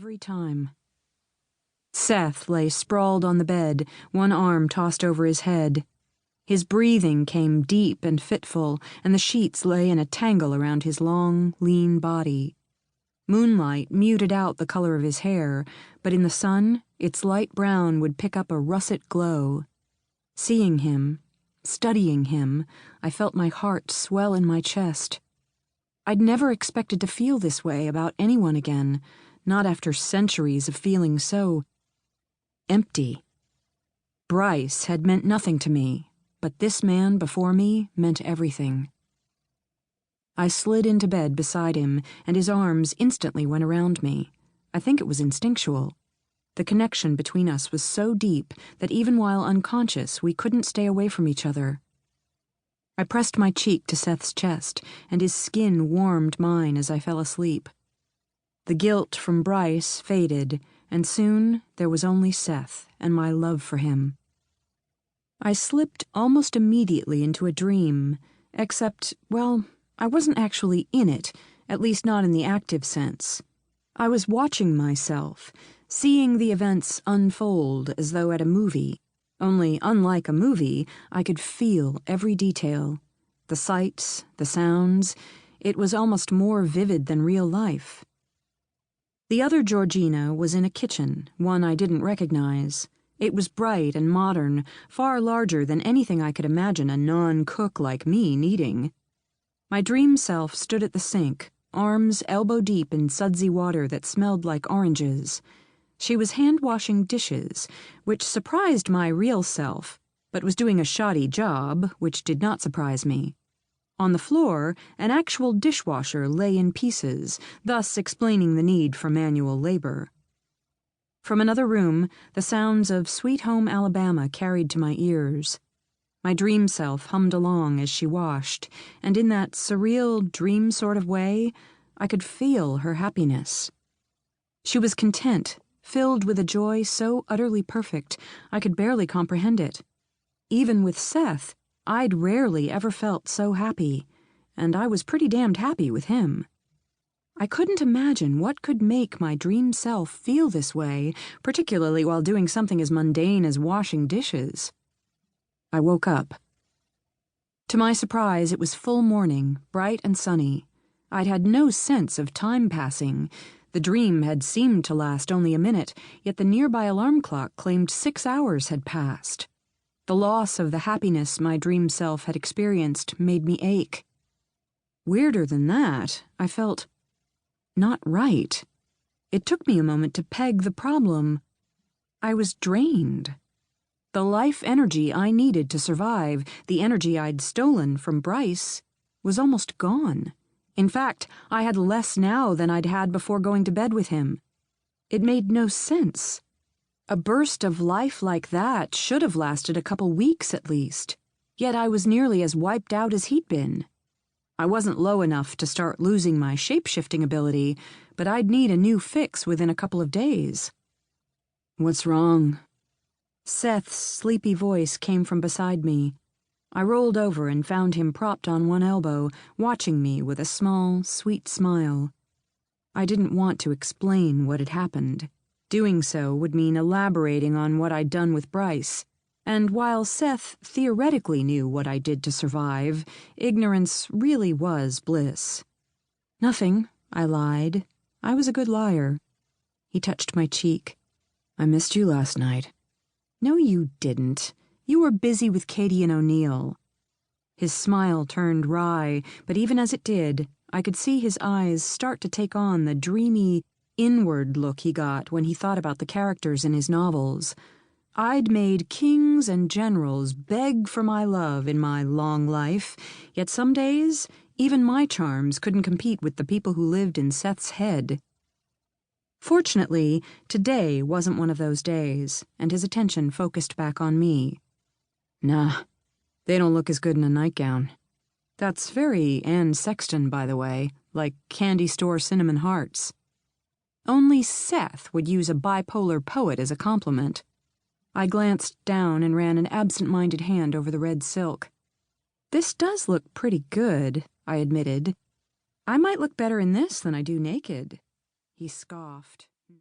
every time. Seth lay sprawled on the bed, one arm tossed over his head. His breathing came deep and fitful, and the sheets lay in a tangle around his long, lean body. Moonlight muted out the color of his hair, but in the sun, its light brown would pick up a russet glow. Seeing him, studying him, I felt my heart swell in my chest. I'd never expected to feel this way about anyone again, not after centuries of feeling so empty. Bryce had meant nothing to me, but this man before me meant everything. I slid into bed beside him, and his arms instantly went around me. I think it was instinctual. The connection between us was so deep that even while unconscious, we couldn't stay away from each other. I pressed my cheek to Seth's chest, and his skin warmed mine as I fell asleep. The guilt from Bryce faded, and soon there was only Seth and my love for him. I slipped almost immediately into a dream, except, well, I wasn't actually in it, at least not in the active sense. I was watching myself, seeing the events unfold as though at a movie. Only, unlike a movie, I could feel every detail. The sights, the sounds, it was almost more vivid than real life. The other Georgina was in a kitchen, one I didn't recognize. It was bright and modern, far larger than anything I could imagine a non-cook like me needing. My dream self stood at the sink, arms elbow-deep in sudsy water that smelled like oranges. She was hand-washing dishes, which surprised my real self, but was doing a shoddy job, which did not surprise me. On the floor, an actual dishwasher lay in pieces, thus explaining the need for manual labor. From another room, the sounds of Sweet Home Alabama carried to my ears. My dream self hummed along as she washed, and in that surreal dream sort of way, I could feel her happiness. She was content, filled with a joy so utterly perfect, I could barely comprehend it. Even with Seth, I'd rarely ever felt so happy, and I was pretty damned happy with him. I couldn't imagine what could make my dream self feel this way, particularly while doing something as mundane as washing dishes. I woke up. To my surprise, it was full morning, bright and sunny. I'd had no sense of time passing. The dream had seemed to last only a minute, yet the nearby alarm clock claimed 6 hours had passed. The loss of the happiness my dream self had experienced made me ache. Weirder than that, I felt not right. It took me a moment to peg the problem. I was drained. The life energy I needed to survive, the energy I'd stolen from Bryce, was almost gone. In fact, I had less now than I'd had before going to bed with him. It made no sense. A burst of life like that should have lasted a couple weeks at least, yet I was nearly as wiped out as he'd been. I wasn't low enough to start losing my shape-shifting ability, but I'd need a new fix within a couple of days. "What's wrong?" Seth's sleepy voice came from beside me. I rolled over and found him propped on one elbow, watching me with a small, sweet smile. I didn't want to explain what had happened. Doing so would mean elaborating on what I'd done with Bryce, and while Seth theoretically knew what I did to survive, ignorance really was bliss. "Nothing," I lied. I was a good liar. He touched my cheek. "I missed you last night." "No, you didn't. You were busy with Katie and O'Neill." His smile turned wry, but even as it did, I could see his eyes start to take on the dreamy, inward look he got when he thought about the characters in his novels. I'd made kings and generals beg for my love in my long life, yet some days, even my charms couldn't compete with the people who lived in Seth's head. Fortunately, today wasn't one of those days, and his attention focused back on me. "Nah, they don't look as good in a nightgown. That's very Anne Sexton, by the way, like candy store cinnamon hearts." Only Seth would use a bipolar poet as a compliment. I glanced down and ran an absent-minded hand over the red silk. "This does look pretty good," I admitted. "I might look better in this than I do naked." He scoffed.